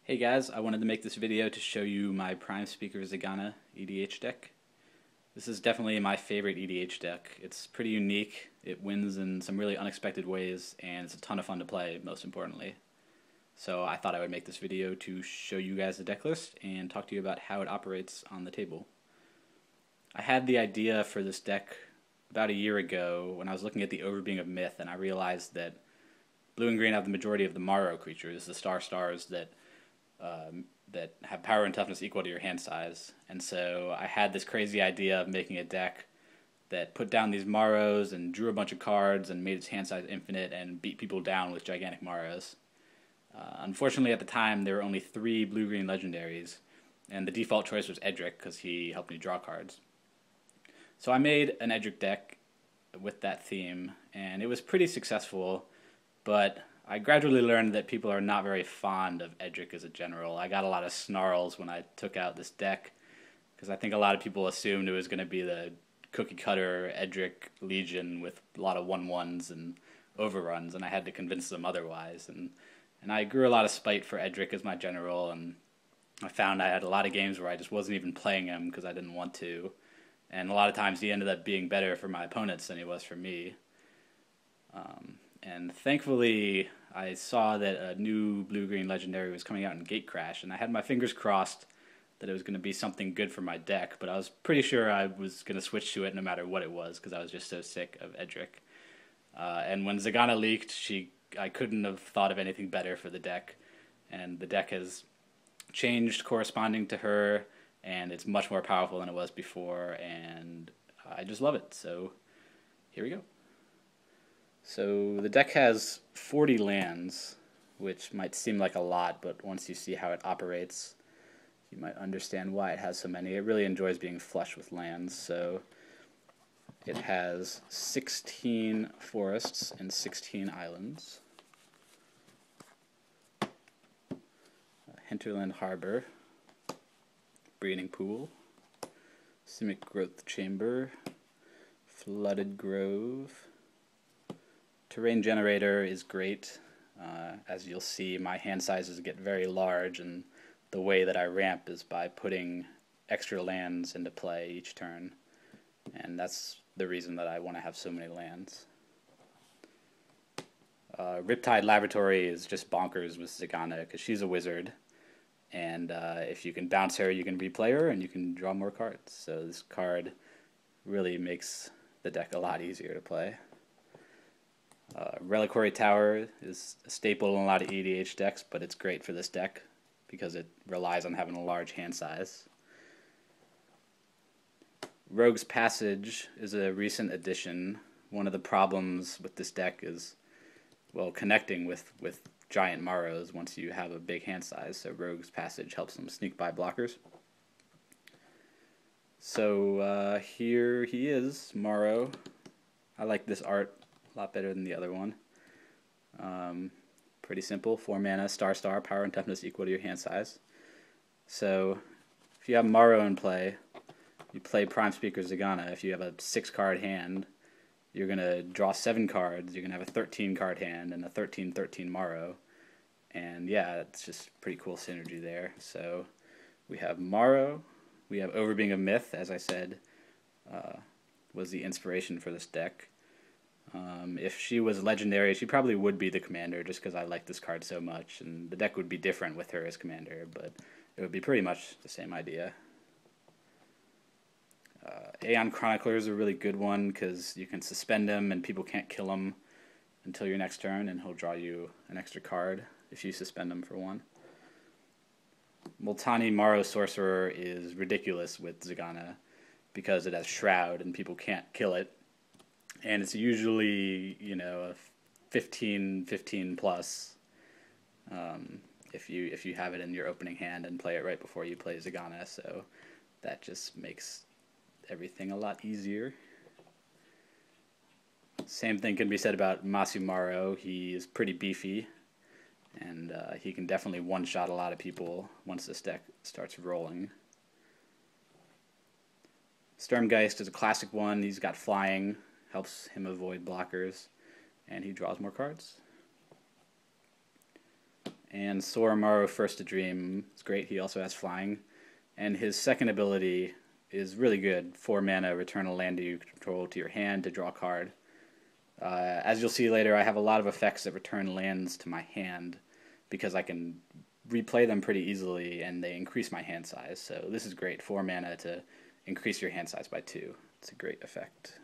Hey guys, I wanted to make this video to show you my Prime Speaker Zegana EDH deck. This is definitely my favorite EDH deck. It's pretty unique, it wins in some really unexpected ways, and it's a ton of fun to play, most importantly. So I thought I would make this video to show you guys the deck list and talk to you about how it operates on the table. I had the idea for this deck about a year ago when I was looking at the Overbeing of Myth, and I realized that blue and green have the majority of the Maro creatures, the stars that have power and toughness equal to your hand size. And so I had this crazy idea of making a deck that put down these Maros and drew a bunch of cards and made its hand size infinite and beat people down with gigantic Maros. Unfortunately, at the time, there were only 3 blue-green legendaries, and the default choice was Edric because he helped me draw cards. So I made an Edric deck with that theme, and it was pretty successful, but I gradually learned that people are not very fond of Edric as a general. I got a lot of snarls when I took out this deck, because I think a lot of people assumed it was going to be the cookie-cutter Edric Legion with a lot of 1/1s and overruns, and I had to convince them otherwise. And I grew a lot of spite for Edric as my general, and I found I had a lot of games where I just wasn't even playing him because I didn't want to. And a lot of times he ended up being better for my opponents than he was for me. And thankfully, I saw that a new blue-green legendary was coming out in Gatecrash, and I had my fingers crossed that it was going to be something good for my deck, but I was pretty sure I was going to switch to it no matter what it was, because I was just so sick of Edric. And when Zegana leaked, I couldn't have thought of anything better for the deck, and the deck has changed corresponding to her, and it's much more powerful than it was before, and I just love it. So here we go. So the deck has 40 lands, which might seem like a lot, but once you see how it operates, you might understand why it has so many. It really enjoys being flush with lands. So it has 16 forests and 16 islands, Hinterland Harbor, Breeding Pool, Simic Growth Chamber, Flooded Grove. Terrain Generator is great. As you'll see, my hand sizes get very large, and the way that I ramp is by putting extra lands into play each turn, and that's the reason that I want to have so many lands. Riptide Laboratory is just bonkers with Zegana because she's a wizard, and if you can bounce her, you can replay her, and you can draw more cards. So this card really makes the deck a lot easier to play. Reliquary Tower is a staple in a lot of EDH decks, but it's great for this deck because it relies on having a large hand size. Rogue's Passage is a recent addition. One of the problems with this deck is, well, connecting with giant Maros once you have a big hand size, so Rogue's Passage helps them sneak by blockers. So here he is, Maro. I like this art a lot better than the other one. Pretty simple, 4 mana, star, power and toughness equal to your hand size. So if you have Maro in play, you play Prime Speaker Zegana. If you have a 6-card hand, you're going to draw 7 cards, you're going to have a 13-card hand and a 13/13 Maro. And yeah, it's just pretty cool synergy there. So we have Maro, we have Overbeing of Myth, as I said, was the inspiration for this deck. If she was legendary, she probably would be the commander just because I like this card so much, and the deck would be different with her as commander, but it would be pretty much the same idea. Aeon Chronicler is a really good one because you can suspend him and people can't kill him until your next turn, and he'll draw you an extra card if you suspend him for 1. Multani Maro Sorcerer is ridiculous with Zegana because it has Shroud and people can't kill it. And it's usually, you know, a 15 plus if you have it in your opening hand and play it right before you play Zegana. So that just makes everything a lot easier. Same thing can be said about Maro. He is pretty beefy, and he can definitely one-shot a lot of people once this deck starts rolling. Sturmgeist is a classic one. He's got flying, helps him avoid blockers, and he draws more cards. And Sora Maro First to Dream is great. He also has flying. And his second ability is really good. 4 mana, return a land you control to your hand to draw a card. As you'll see later, I have a lot of effects that return lands to my hand because I can replay them pretty easily and they increase my hand size. So this is great. 4 mana to increase your hand size by 2. It's a great effect.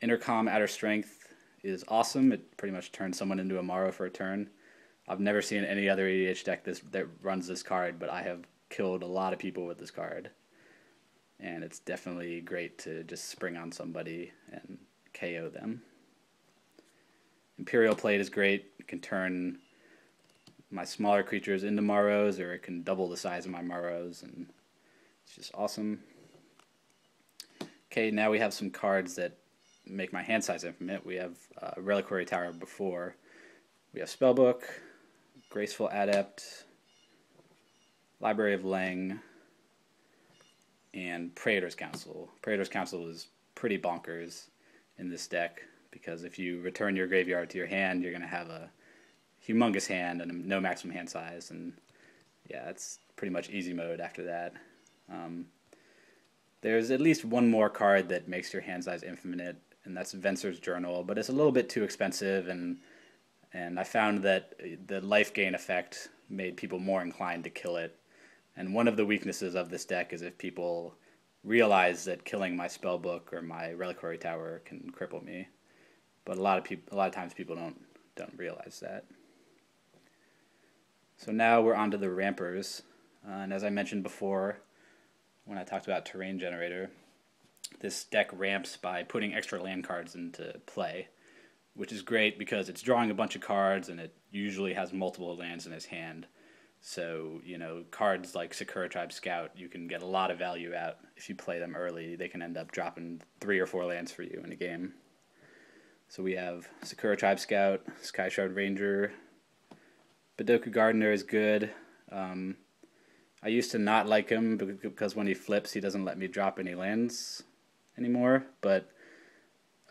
Intercom Outer Strength is awesome. It pretty much turns someone into a Maro for a turn. I've never seen any other EDH deck that runs this card, but I have killed a lot of people with this card. And it's definitely great to just spring on somebody and KO them. Imperial Plate is great. It can turn my smaller creatures into Maros, or it can double the size of my Maros, and it's just awesome. Okay, now we have some cards that make my hand size infinite. We have Reliquary Tower before. We have Spellbook, Graceful Adept, Library of Leng, and Praetor's Council. Praetor's Council is pretty bonkers in this deck because if you return your graveyard to your hand, you're going to have a humongous hand and no maximum hand size, and yeah, it's pretty much easy mode after that. There's at least one more card that makes your hand size infinite, and that's Venser's Journal, but it's a little bit too expensive, and I found that the life gain effect made people more inclined to kill it. And one of the weaknesses of this deck is if people realize that killing my Spellbook or my Reliquary Tower can cripple me. But a lot of times people don't realize that. So now we're on to the Rampers. And as I mentioned before, when I talked about Terrain Generator, this deck ramps by putting extra land cards into play, which is great because it's drawing a bunch of cards and it usually has multiple lands in his hand. So, you know, cards like Sakura Tribe Scout, you can get a lot of value out if you play them early. They can end up dropping 3 or 4 lands for you in a game. So we have Sakura Tribe Scout, Sky Shard Ranger, Badoku Gardener is good. I used to not like him because when he flips, he doesn't let me drop any lands anymore. But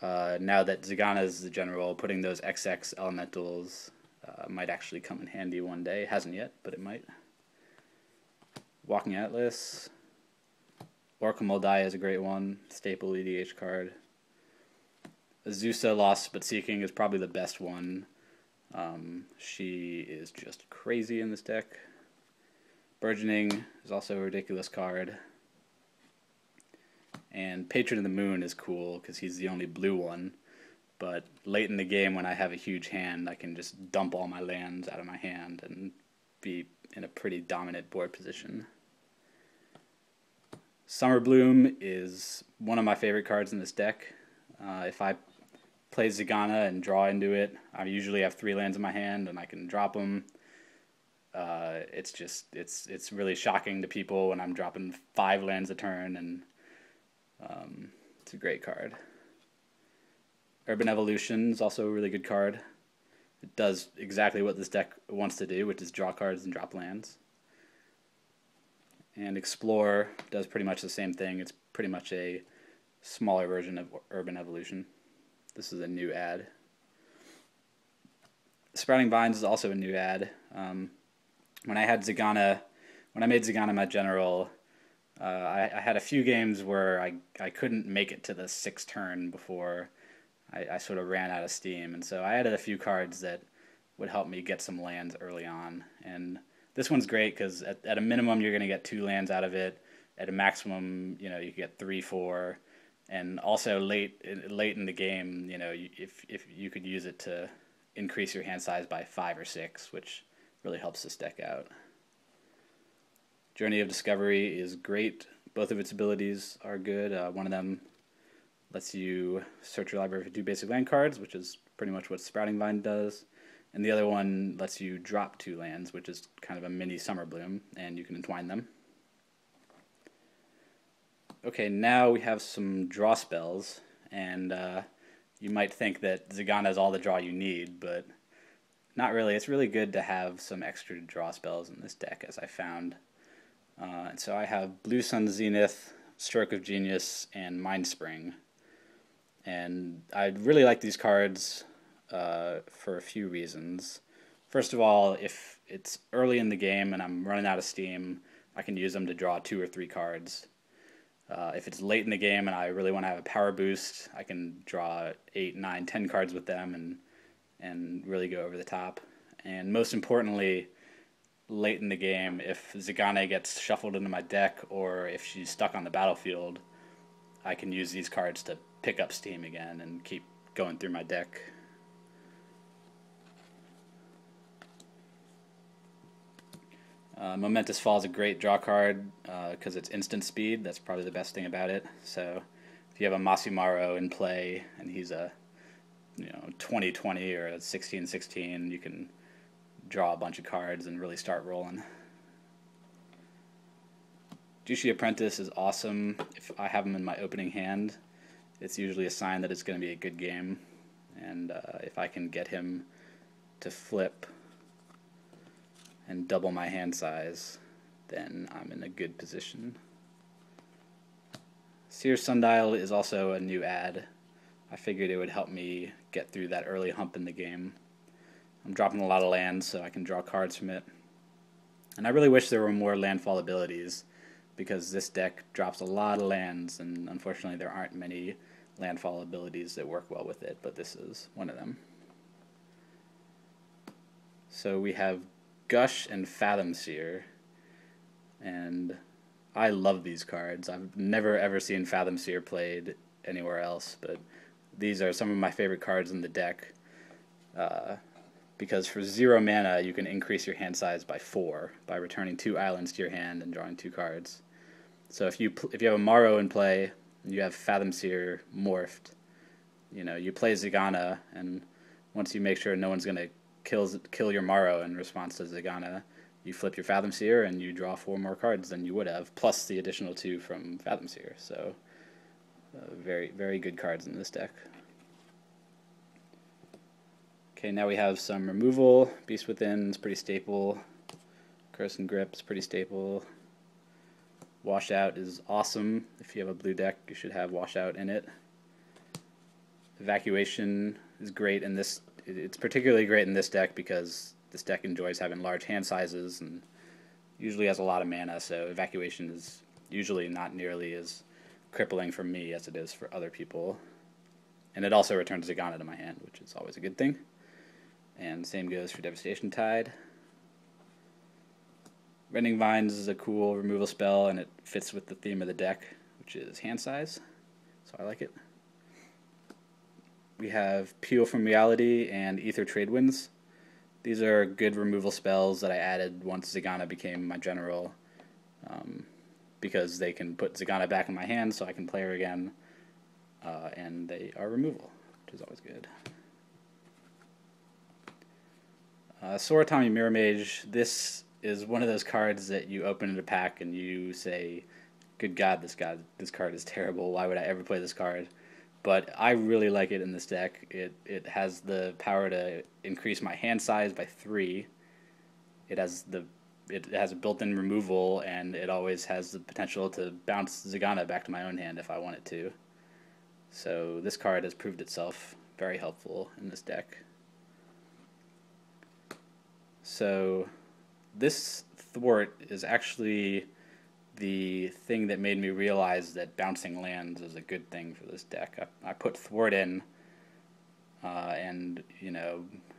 now that Zegana is the general, putting those XX elementals might actually come in handy one day. It hasn't yet, but it might. Walking Atlas. Oracle Moldai is a great one. Staple EDH card. Azusa Lost But Seeking is probably the best one. She is just crazy in this deck. Burgeoning is also a ridiculous card. And Patron of the Moon is cool because he's the only blue one. But late in the game when I have a huge hand, I can just dump all my lands out of my hand and be in a pretty dominant board position. Summer Bloom is one of my favorite cards in this deck. If I play Zegana and draw into it, I usually have 3 lands in my hand and I can drop them. It's really shocking to people when I'm dropping 5 lands a turn, and it's a great card. Urban Evolution is also a really good card. It does exactly what this deck wants to do, which is draw cards and drop lands. And Explore does pretty much the same thing. It's pretty much a smaller version of Urban Evolution. This is a new ad. Sprouting Vines is also a new ad. When I made Zegana my general, I had a few games where I couldn't make it to the 6th turn before I sort of ran out of steam, and so I added a few cards that would help me get some lands early on. And this one's great because at a minimum you're going to get 2 lands out of it. At a maximum, you know, you get 3, 4, and also late in the game, you know, if you could use it to increase your hand size by 5 or 6, which really helps this deck out. Journey of Discovery is great. Both of its abilities are good. One of them lets you search your library for 2 basic land cards, which is pretty much what Sprouting Vine does. And the other one lets you drop 2 lands, which is kind of a mini Summer Bloom, and you can entwine them. Okay, now we have some draw spells, and you might think that Zegana is all the draw you need, but not really. It's really good to have some extra draw spells in this deck, as I found. And so I have Blue Sun Zenith, Stroke of Genius, and Mind Spring. And I really like these cards for a few reasons. First of all, if it's early in the game and I'm running out of steam, I can use them to draw 2 or 3 cards. If it's late in the game and I really want to have a power boost, I can draw 8, 9, 10 cards with them and really go over the top. And most importantly, late in the game, if Zegana gets shuffled into my deck or if she's stuck on the battlefield, I can use these cards to pick up steam again and keep going through my deck. Momentous Fall is a great draw card because it's instant speed. That's probably the best thing about it. So if you have a Maro in play and he's a 20-20 or a 16-16, you can draw a bunch of cards and really start rolling. Jushi Apprentice is awesome. If I have him in my opening hand, it's usually a sign that it's going to be a good game. And if I can get him to flip and double my hand size, then I'm in a good position. Seer's Sundial is also a new add. I figured it would help me get through that early hump in the game. I'm dropping a lot of lands so I can draw cards from it. And I really wish there were more landfall abilities, because this deck drops a lot of lands, and unfortunately there aren't many landfall abilities that work well with it, but this is one of them. So we have Gush and Fathom Seer, and I love these cards. I've never ever seen Fathom Seer played anywhere else, but these are some of my favorite cards in the deck, because for 0 mana you can increase your hand size by 4 by returning 2 islands to your hand and drawing 2 cards. So if you have a Maro in play, and you have Fathom Seer morphed, you play Zegana, and once you make sure no one's going to kill your Maro in response to Zegana, you flip your Fathom Seer and you draw 4 more cards than you would have, plus the additional 2 from Fathom Seer. So very, very good cards in this deck. Okay, now we have some removal. Beast Within is pretty staple. Curse and Grip is pretty staple. Washout is awesome. If you have a blue deck, you should have Washout in it. Evacuation is great in this. It's particularly great in this deck because this deck enjoys having large hand sizes and usually has a lot of mana, so Evacuation is usually not nearly as crippling for me as it is for other people. And it also returns Zegana to my hand, which is always a good thing. And same goes for Devastation Tide. Rending Vines is a cool removal spell, and it fits with the theme of the deck, which is hand size, so I like it. We have Peel from Reality and Ether Tradewinds. These are good removal spells that I added once Zegana became my general, because they can put Zegana back in my hand so I can play her again, and they are removal, which is always good. Soratami Mirror Mage, this is one of those cards that you open in a pack and you say, good God, this card is terrible, why would I ever play this card? But I really like it in this deck. It has the power to increase my hand size by 3. It has a built-in removal, and it always has the potential to bounce Zegana back to my own hand if I want it to. So this card has proved itself very helpful in this deck. So this Thwart is actually the thing that made me realize that bouncing lands is a good thing for this deck. I put Thwart in, and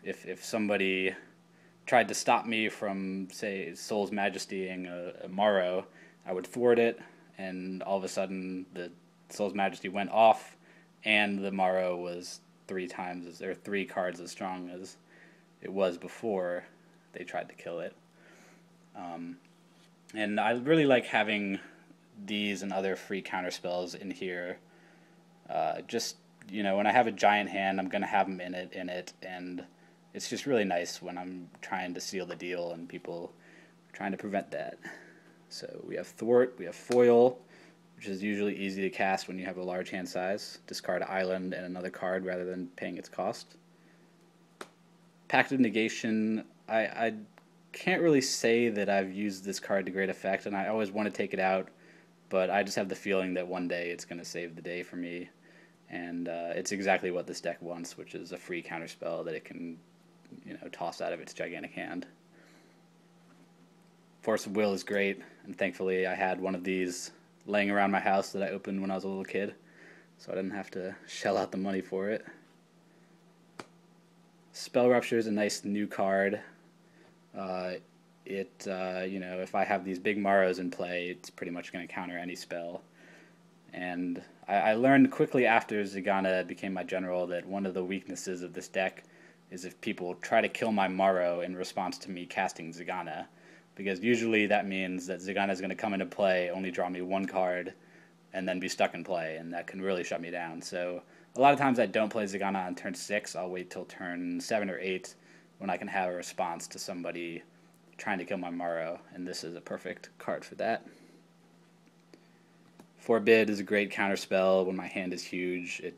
if somebody tried to stop me from, say, Soul's Majestying a Maro, I would thwart it, and all of a sudden the Soul's Majesty went off, and the Maro was 3 cards as strong as it was before they tried to kill it. And I really like having these and other free counterspells in here. When I have a giant hand, I'm going to have them in it, and it's just really nice when I'm trying to seal the deal and people are trying to prevent that. So we have Thwart, we have Foil, which is usually easy to cast when you have a large hand size. Discard an island and another card rather than paying its cost. Pact of Negation, I can't really say that I've used this card to great effect, and I always want to take it out, but I just have the feeling that one day it's going to save the day for me, and it's exactly what this deck wants, which is a free counterspell that it can toss out of its gigantic hand. Force of Will is great, and thankfully I had one of these laying around my house that I opened when I was a little kid, so I didn't have to shell out the money for it. Spell Rupture is a nice new card. If I have these big Maros in play, it's pretty much going to counter any spell. And I learned quickly after Zegana became my general that one of the weaknesses of this deck is if people try to kill my Maro in response to me casting Zegana, because usually that means that Zegana is going to come into play, only draw me one card, and then be stuck in play, and that can really shut me down. So a lot of times I don't play Zegana on turn 6. I'll wait till turn 7 or 8 when I can have a response to somebody trying to kill my Maro, and this is a perfect card for that. Forbid is a great counterspell when my hand is huge. It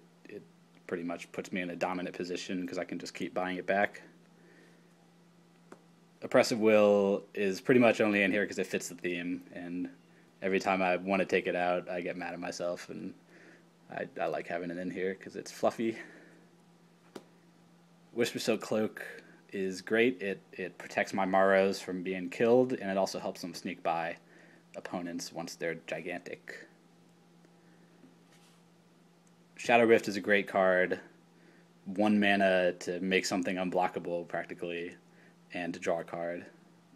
pretty much puts me in a dominant position because I can just keep buying it back. Oppressive Will is pretty much only in here because it fits the theme, and every time I want to take it out, I get mad at myself, and I like having it in here because it's fluffy. Whispersilk Cloak is great. It protects my Maros from being killed, and it also helps them sneak by opponents once they're gigantic. Shadow Rift is a great card. 1 mana to make something unblockable, practically, and to draw a card.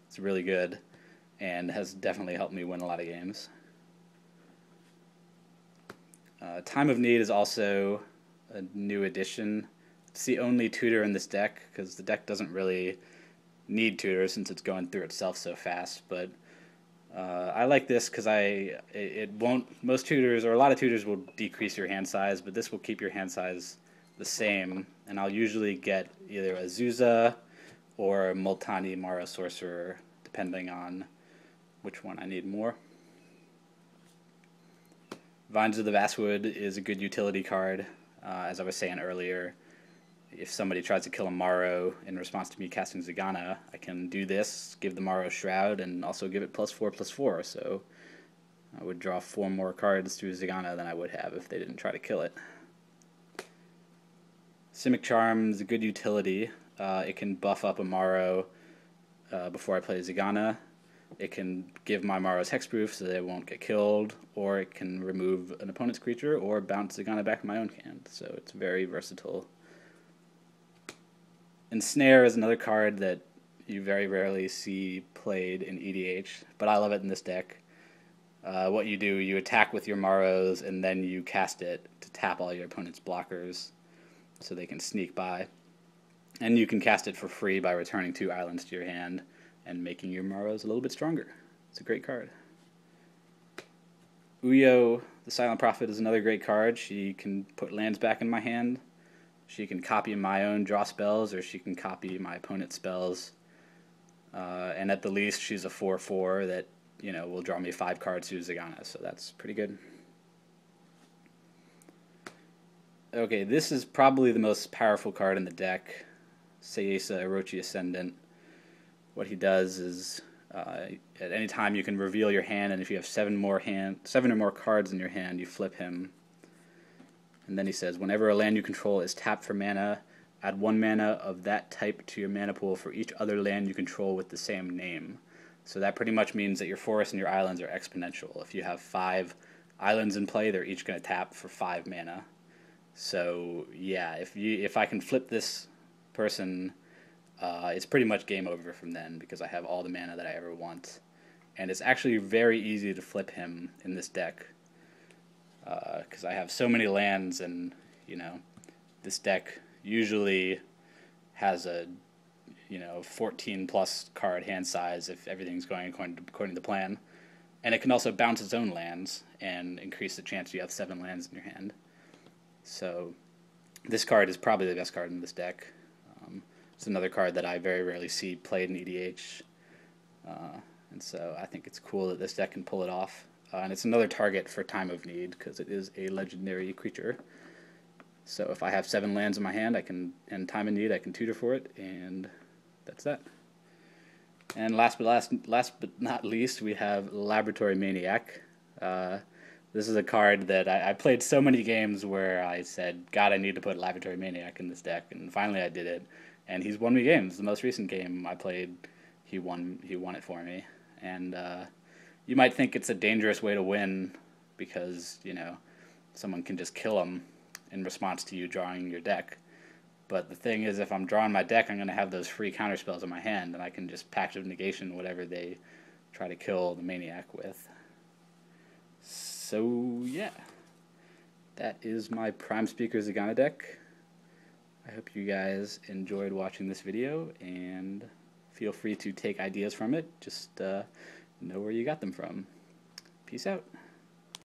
It's really good, and has definitely helped me win a lot of games. Time of Need is also a new addition. It's the only tutor in this deck, because the deck doesn't really need tutor since it's going through itself so fast, but I like this because it won't, most tutors, or a lot of tutors will decrease your hand size, but this will keep your hand size the same, and I'll usually get either a Zuza or a Multani Mara Sorcerer, depending on which one I need more. Vines of the Vastwood is a good utility card. As I was saying earlier, if somebody tries to kill a Maro in response to me casting Zegana, I can do this, give the Maro Shroud, and also give it +4/+4, so I would draw 4 more cards through Zegana than I would have if they didn't try to kill it. Simic Charm is a good utility. It can buff up a Maro before I play Zegana. It can give my Maros hexproof so they won't get killed, or it can remove an opponent's creature or bounce Zegana back in my own hand, so it's very versatile. Ensnare is another card that you very rarely see played in EDH, but I love it in this deck. What you do, you attack with your Maros, and then you cast it to tap all your opponent's blockers so they can sneak by. And you can cast it for free by returning 2 islands to your hand and making your Maros a little bit stronger. It's a great card. Uyo, the Silent Prophet, is another great card. She can put lands back in my hand. She can copy my own draw spells, or she can copy my opponent's spells. And at the least, she's a 4/4 that will draw me 5 cards through Zegana, so that's pretty good. Okay, this is probably the most powerful card in the deck, Sayesa Orochi Ascendant. What he does is, at any time you can reveal your hand, and if you have 7 or more cards in your hand, you flip him. And then he says, whenever a land you control is tapped for mana, add 1 mana of that type to your mana pool for each other land you control with the same name. So that pretty much means that your forests and your islands are exponential. If you have 5 islands in play, they're each going to tap for 5 mana. So yeah, if I can flip this person, it's pretty much game over from then, because I have all the mana that I ever want. And it's actually very easy to flip him in this deck, because I have so many lands, and this deck usually has a 14 plus card hand size if everything's going according to plan, and it can also bounce its own lands and increase the chance you have 7 lands in your hand. So this card is probably the best card in this deck. It's another card that I very rarely see played in EDH, and so I think it's cool that this deck can pull it off. And it's another target for Time of Need, because it is a legendary creature. So if I have 7 lands in my hand, and Time of Need, I can tutor for it, and that's that. And last but not least, we have Laboratory Maniac. This is a card that I played so many games where I said, God, I need to put Laboratory Maniac in this deck, and finally I did it. and he's won me games. The most recent game I played, he won it for me. And you might think it's a dangerous way to win because, you know, someone can just kill him in response to you drawing your deck. But the thing is, if I'm drawing my deck, I'm going to have those free counterspells in my hand, and I can just Pact of Negation whatever they try to kill the Maniac with. So, yeah. That is my Prime Speaker Zegana deck. I hope you guys enjoyed watching this video, and feel free to take ideas from it. Just know where you got them from. Peace out.